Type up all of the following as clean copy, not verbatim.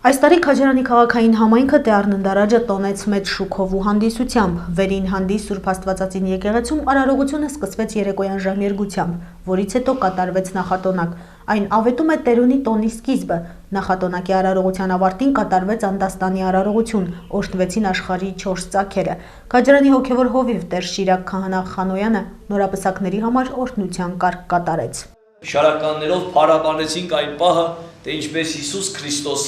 Այս տարի Քաջարանի քաղաքային համայնքը Տեառննդարաջը տոնեց մեծ շուքով ու հանդիսությամբ։ Վերին հանդիս Սուրբ Աստվածածին եկեղեցում արարողությունը սկսվեց երեկոյան ժամ 2-ությամբ, որից հետո կատարվեց նախատոնակ։ Այն ավետում է Տերունի տոնի սկիզբը։ Նախատոնակի արարողության ավարտին կատարվեց Անդաստանի արարողություն, օրհնվեցին աշխարհի 4 ծագերը։ Քաջարանի հոգևոր հովիվ Տեր Շիրակ Քահանա Խանոյանը նորապսակների համար օրհնության կարգ կատարեց։ Շարականներով փառաբանեցինք այն պահը, թե ինչպես Հիսուս Քրիստոս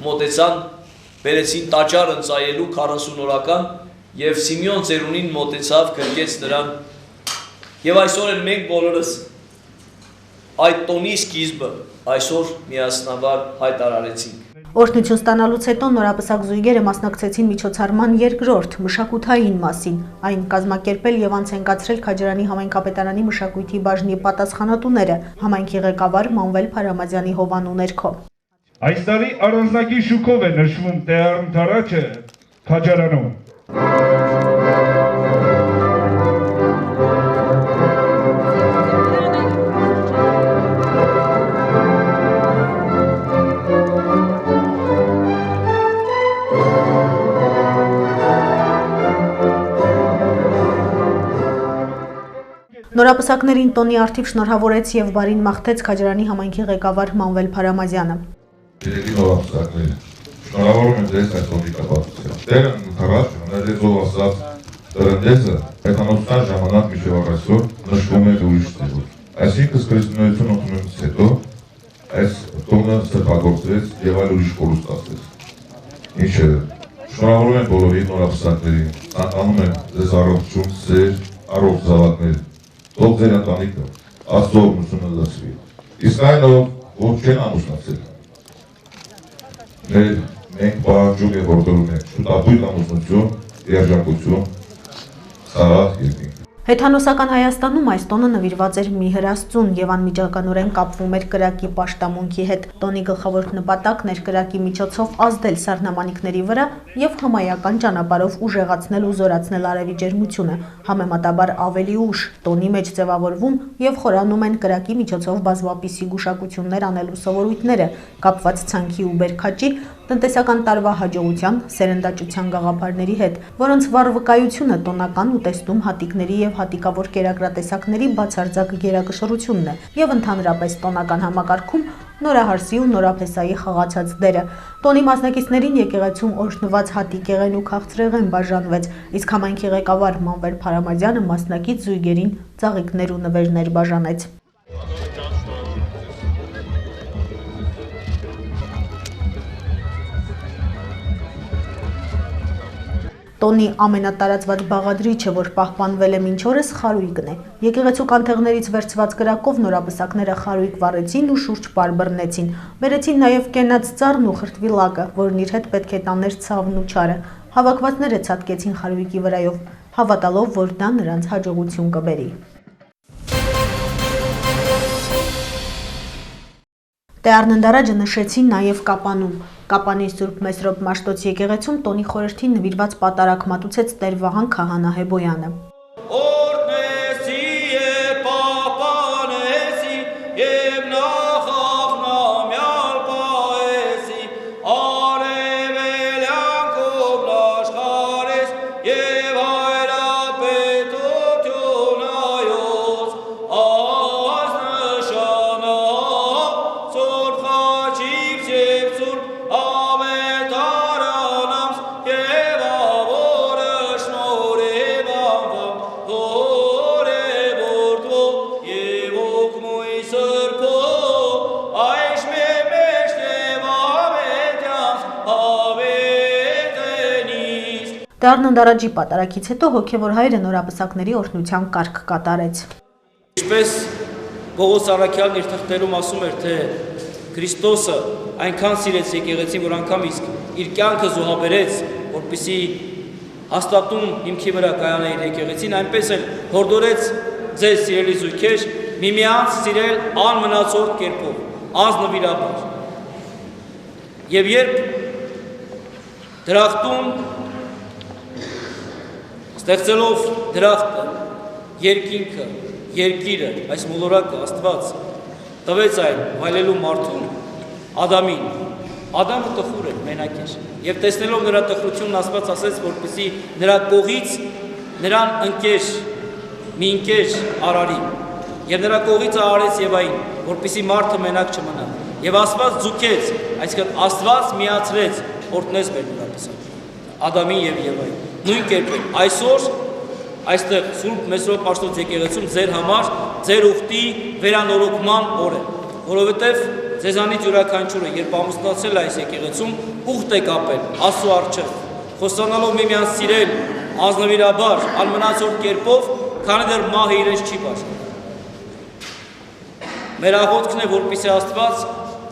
մոտեցան, բերեցին տաճար ընծայելու 40 օրական եւ Սիմեոն ծերունին մոտեցավ, գրկեց նրան։ Եվ այսօր էլ մենք բոլորս այդ տոնի սկիզբը այսօր միասնաբար հայտարարեցինք։ Օրհնություն ստանալուց հետո նորապսակ զույգերը մասնակցեցին միջոցառման երկրորդ մշակութային մասին։ Այն կազմակերպել եւ անցնկացրել Քաջարանի համայնքապետարանի մշակույթի բաժնի պատասխանատուները, համայնքի ղեկավար Մանվել Փարամազյանի հովանու ներքո։ Այս տարի առանձնակի շուքով է նշվում Տեառննդարաջը Քաջարանում։ Նորապսակներին տոնի արդիվ շնորհավորեց եւ բարին մաղթեց Քաջարանի համայնքի ղեկավար Մանվել Փարամազյանը։ Երեկի նորապսակներ, շնորհավորում եմ ձեզ այդ տոնի կապակցությամբ։ Տերը ընթառաջ, հնարեզով ասած տրնդեզը հայտնանոցության ժամանակ մինչև առայսօր նշվում է ուրիշ ձևով։ Այսինքն քրիստոնեություն ընդունումից հետո այս տոնը սրբագործվեց եւ այլ ուրիշ կորուստացվեց։ Ինչը շնորհավորում եմ բոլորի նորապսակներին, ցանկանում եմ ձեզ առողջություն, սեր, առողջ զավակներ, թող ձեր ընտանիքը Աստծո օգնությունը լսվի։ Իսկ այն ով չեն ամուսնացել, մենք պահանջում ենք որտորում ենք շուտապույտ ամուսնություն, երջանկություն, խաղաղ երկինք։ Հեթանոսական Հայաստանում այս տոնը նվիրված էր մի հրաստուն եւ անմիջականորեն կապվում էր կրակի պաշտամունքի հետ։ Տոնի գլխավոր նպատակն էր կրակի միջոցով ազդել սառնամանիքների վրա եւ հմայական ճանապարհով ուժեղացնել ու զորացնել արևի ջերմությունը։ Համեմատաբար ավելի ուշ տոնի մեջ ձևավորվում եւ խորանում են կրակի միջոցով բազմապիսի գուշակություններ անելու սովորույթները, կապված ցանքի ու բերքաճի, տնտեսական տարվա հաջողության, սերնդաճության գաղափարների հետ, որոնց վառ վկայությունը տոնական ուտեստում հատիկների եւ հատիկավոր կերակրատեսակների բացարձակ գերակշռությունն է եւ ընդհանրապես տոնական համակարգում նորահարսի ու նորափեսայի խաղացած դերը։ Տոնի մասնակիցներին եկեղեցում օրհնված հատիկեղեն ու քաղցրեղեն բաժանվեց, իսկ համայնքի ղեկավար Մանվել Փարամազյանը մասնակից զույգերին ծաղիկներ ու նվերներ բաժանեց։ Տոնի ամենատարածված բաղադրիչը, որ պահպանվել է մինչ օրս, խարույկն է։ Եկեղեցու կանթեղներից վերցված կրակով նորապսակները խարույկ վառեցին ու շուրջ պար բռնեցին։ Բերեցին նաև կենաց ծառն ու խրտվի լակը, որն իր հետ պետք է տաներ ցավն ու չարը։ Հավաքվածները ցատկեցին խարույկի վրայով, հավատալով, որ դա նրանց հաջողություն կբերի։ Տեառննդարաջը նշեցին նաև Կապանում։ Կապանի Սուրբ Մեսրոպ Մաշտոց եկեղեցում տոնի խորհրդին նվիրված պատարագ մատուցեց Տեր Վահան Քահանա Հեբոյանը։ Տեառննդարաջի պատարագից հետո հոգևոր հայրը նորապսակների օրհնության կարգ կատարեց։ Ինչպես Պողոս Առաքյալն իր թղթերում ասում էր, թե Քրիստոսը այնքան սիրեց եկեղեցին, որ անգամ իսկ իր կյանքը զոհաբերեց, որպեսզի հաստատուն հիմքի վրա կայանա իր եկեղեցին, այնպես էլ հորդորեց ձեզ սիրելի զույգեր, միմյանց սիրել անմնացորդ կերպով, անձնվիրաբար։ Եվ երբ դրախտում ստեղծելով դրախտը, երկինքը, երկիրը, այս մոլորակը Աստված տվեց այն վայելելու մարդուն, Ադամին, Ադամը տխուր է, մենակ էր։ Եվ տեսնելով նրա տխրությունն Աստված ասեց, որպեսզի նրա կողից նրան ընկեր մի ընկեր արարի։ Եվ նրա կողից արարեց Եվային, որպեսզի մարդը մենակ չմնա։ Եվ Աստված ձուկեց, այսինքն Աստված միացրեց օրտնես մեր նրապսակ Ադամին եւ Եվային։ Նույն կերպ այսօր այստեղ Սուրբ Մեսրոպ Պաշտոց եկեղեցում ձեր համար ձեր ուխտի վերանորոգման օր է, որովհետեւ ձեզանից յուրաքանչյուրը երբ ամուսնացել է այս եկեղեցում ուխտ է կապել Աստծո առջև, խոստանալով միմյանց սիրել ազնվիրաբար, անմնացորդ կերպով, քանի դեռ մահը իրենց չի բաժանում։ Մեր աղոթքն է, որպեսզի Աստված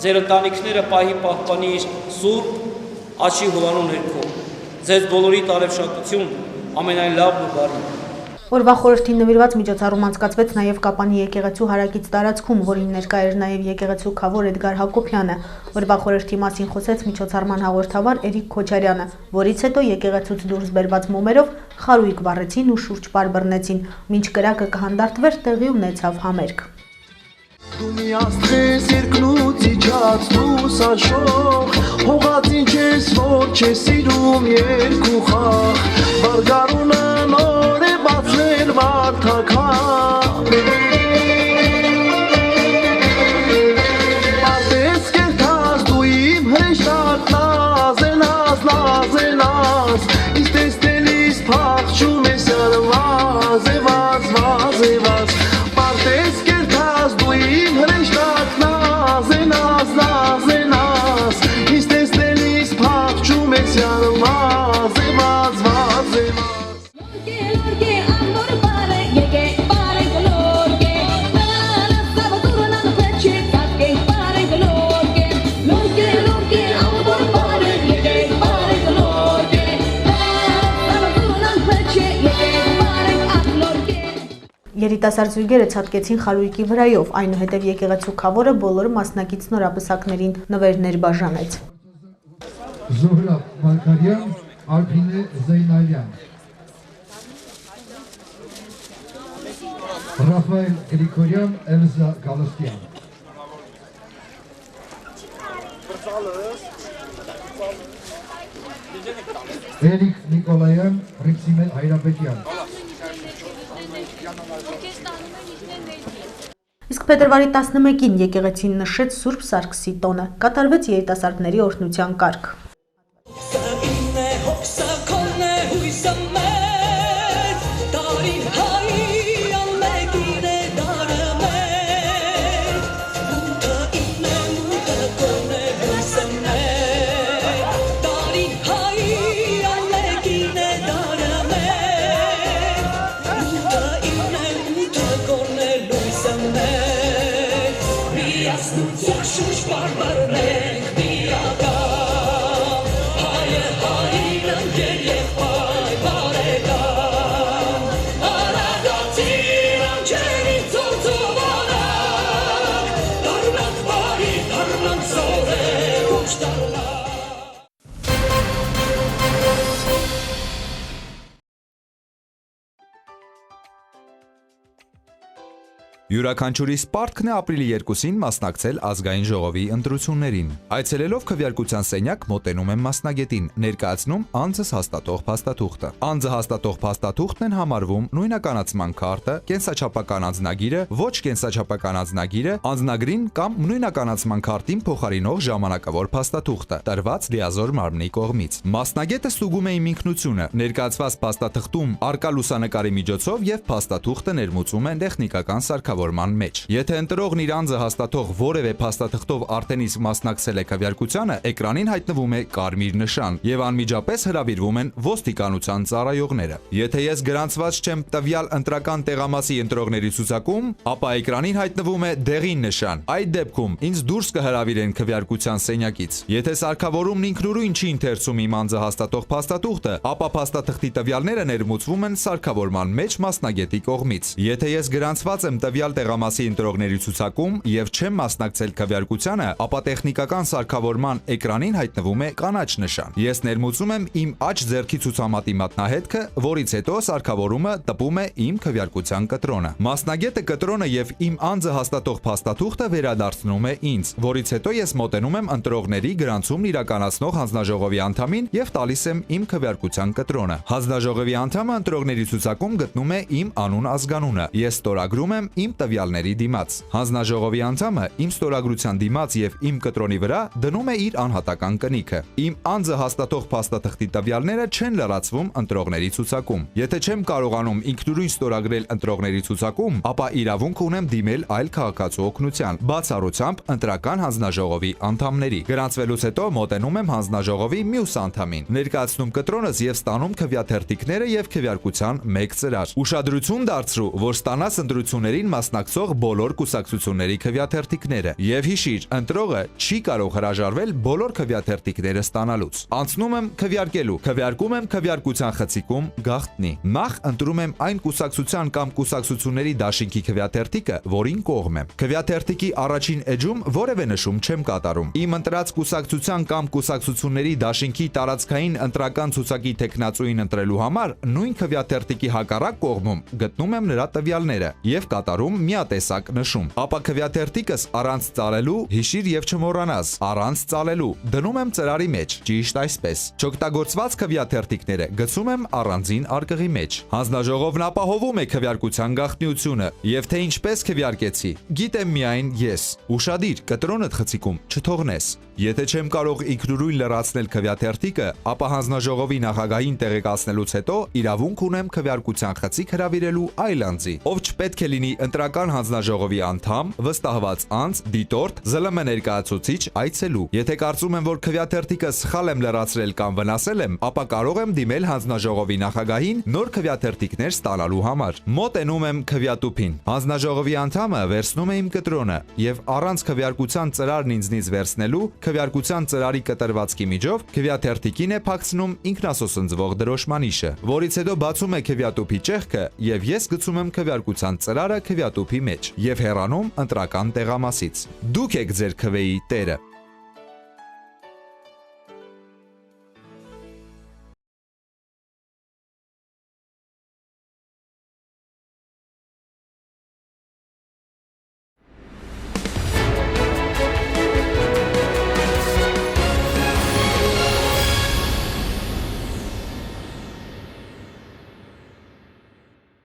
ձեր ընտանիքները պահի պահպանի իր սուրբ աչքի հովանու ներքո։ Ձեզ բոլորի տարեվշատություն, ամենայն լավն ու բարին։ Օրվա խորհրդին նվիրված միջոցառում անցկացվեց նաև Կապանի եկեղեցու հարակից տարածքում, որին ներկա էր նաև եկեղեցու քավոր Էդգար Հակոբյանը։ Օրվա խորհրդի մասին խոսեց միջոցառման հաղորդավար Էրիկ Քոչարյանը, որից հետո եկեղեցուց դուրս բերված մոմերով խարույկ վառեցին ու շուրջ պարբռնեցին, մինչ կրակը կհանդարտվեր տեղի ունեցավ համերգ։ Դու մի աստղես երկնուց իջած դու սաշող, հողածին չես, որ չես սիրում երկու խաղ, բարգարունը նոր է բացել վարդական, Արտես կերթած դու իմ հրեշտակ նազենաս, նազենաս, Իս տեսնելիս փախչում ես յար վազևաց, վազևաց, Արտես կերթած դու իմ հրեշտակ նազենաս, նազենաս, Իս տեսնելիս փախչում ես յար վազևաց, վազևաց Երիտասարդ զույգերը ցատկեցին խարույկի վրայով, այնուհետև եկեղեցու քավորը բոլոր մասնակից նորապսակներին նվերներ բաժանեց։ Զոհրաբ Մարգարյան, Արփինե Զեյնալյան, Ռաֆայել Գրիգորյան, Էլզա Գալստյան, Էրիկ Նիկոլայան, Ռիքսիմե Հայրապետյան։ Իսկ փետրվարի 11-ին եկեղեցին նշեց Սուրբ Սարգսի տոնը, կատարվեց երիտասարդների օրհնության կարգ։ Յուրաքանչյուրիս պարտքն է ապրիլի 2-ին մասնակցել ազգային ժողովի ընտրություններին։ Այցելելով քվեարկության սենյակ մոտենում եմ մասնագետին, ներկայացնում անձս հաստատող փաստաթուղթը։ Անձը հաստատող փաստաթուղթն են համարվում նույնականացման քարտը, կենսաչափական անձնագիրը, ոչ կենսաչափական անձնագիրը, անձնագրին կամ նույնականացման քարտին փոխարինող ժամանակավոր փաստաթուղթը, տրված լիազոր մարմնի կողմից։ Մասնագետը ստուգում է իմ ինքնությունը, ներկայացված փաստաթղթում արկա լուսանկարի միջոցով եւ փաստաթուղթը ներմուծում են տեխնիկական սարքավորման մեջ։ Եթե ընտրողն իր անձը հաստատող որևէ փաստաթղթով արդեն իսկ մասնակցել է քվեարկությանը, էկրանին հայտնվում է կարմիր նշան եւ անմիջապես հրավիրվում են ոստիկանության ծառայողները։ Եթե ես գրանցված չեմ տվյալ ընտրական տեղամասի ընտրողների ցուցակում, ապա էկրանին հայտնվում է դեղին նշան։ Այդ դեպքում ինձ դուրս կհրավիրեն քվեարկության սենյակից։ Եթե սարքավորումն ինքնուրույն չի ընթերցում իմ անձը հաստատող փաստաթուղթը, ապա փաստաթղթի տվյալները ներմուծվում են սարքավորման մեջ մասնագետի կողմից։ Եթե ես գրանցված եմ տվյալ տվյալ տեղամասի ընտրողների ցուցակում եւ չեմ մասնակցել քվեարկությանը, ապա տեխնիկական սարքավորման էկրանին հայտնվում է կանաչ նշան։ Ես ներմուծում եմ իմ աջ ձեռքի ցուցամատի մատնահետքը, որից հետո սարքավորումը տպում է իմ քվեարկության կտրոնը։ Մասնագետը կտրոնը եւ իմ անձը հաստատող փաստաթուղթը վերադարձնում է ինձ, որից հետո ես մոտենում եմ ընտրողների գրանցումն իրականացնող հանձնաժողովի անդամին եւ տալիս եմ իմ քվեարկության կտրոնը։ Հանձնաժողովի անդամը ընտրողների ցուցակում գտնում է իմ անուն ազգանունը։ Ես ստորագրում եմ իմ տվյալների դիմաց։ Հանձնաժողովի անդամը իմ ստորագրության դիմաց եւ իմ կտրոնի վրա դնում է իր անհատական կնիքը։ Իմ անձը հաստատող փաստաթղթի տվյալները չեն լրացվում ընտրողների ցուցակում։ Եթե չեմ կարողանում ինքնուրույն ստորագրել ընտրողների ցուցակում, ապա իրավունք ունեմ դիմել այլ քաղաքացու օգնության, բացառությամբ ընտրական հանձնաժողովի անդամների։ Գրանցվելուց հետո մոտենում եմ հանձնաժողովի մյուս անդամին, ներկայացնում կտրոնս եւ ստանում քվեաթերթիկները եւ քվեարկության մեկ ծրար։ Ուշադրություն դարձրու, որ ստանաս ընտրություններին մասնակցող բոլոր կուսակցությունների քվեաթերթիկները եւ հիշիր, ընտրողը չի կարող հրաժարվել բոլոր քվեաթերթիկները ստանալուց։ Անցնում եմ քվեարկելու, քվեարկում եմ քվեարկության խցիկում գաղտնի։ Նախ ընտրում եմ այն կուսակցության կամ կուսակցությունների դաշինքի քվեաթերթիկը, որին կողմ եմ։ Քվեաթերթիկի առաջին էջում որևէ նշում չեմ կատարում։ Իմ ընտրած կուսակցության կամ կուսակցությունների դաշինքի տարածքային ընտրական ցուցակի տեխնացուին ընտրելու համար նույն քվեաթերթիկի հակառակ կողմում գտնում եմ նրա տվյալները եւ կատարում միատեսակ նշում։ Ապա քվեաթերթիկս առանց ծալելու, հիշիր եւ չմոռանաս, առանց ծալելու դնում եմ ծրարի մեջ, ճիշտ այսպես։ Չօգտագործված քվեաթերթիկները գցում եմ առանձին արկղի մեջ։ Հանձնաժողովն ապահովում է քվեարկության գաղտնիությունը եւ թե ինչպես քվեարկեցի, գիտեմ միայն ես։ Ուշադիր, կտրոնդ խցիկում չթողնես։ Եթե չեմ կարող ինքնուրույն լրացնել քվեաթերթիկը, ապա հանձնաժողովի նախագահին տեղեկացնելուց հետո իրավունք ունեմ քվեարկության խցիկ հրավիրելու այլ անձի, ով չպետք է լինի ընտրական հանձնաժողովի անդամ, վստահված անձ, դիտորդ, ԶԼՄ ներկայացուցիչ, այցելու։ Եթե կարծում եմ, որ քվեաթերթիկը սխալ եմ լրացրել կամ վնասել եմ, ապա կարող եմ դիմել հանձնաժողովի նախագահին նոր քվեաթերթիկներ ստանալու համար։ Մոտենում եմ քվեատուփին։ Հանձնաժողովի անդամը վերցնում է իմ կտրոնը եւ առանց քվեարկության ծրարն ինձնից վերցնելու քվեարկության ծրարի կտրվածքի միջով քվեաթերթիկին է փակցնում ինքնասոսնձվող դրոշմանիշը, որից հետո բացում է քվեատուփի ճեղքը եւ ես գցում եմ քվեարկության ծրարը քվեատուփի մեջ եւ հեռանում ընտրական տեղամասից։ Դուք եք ձեր քվեի տերը։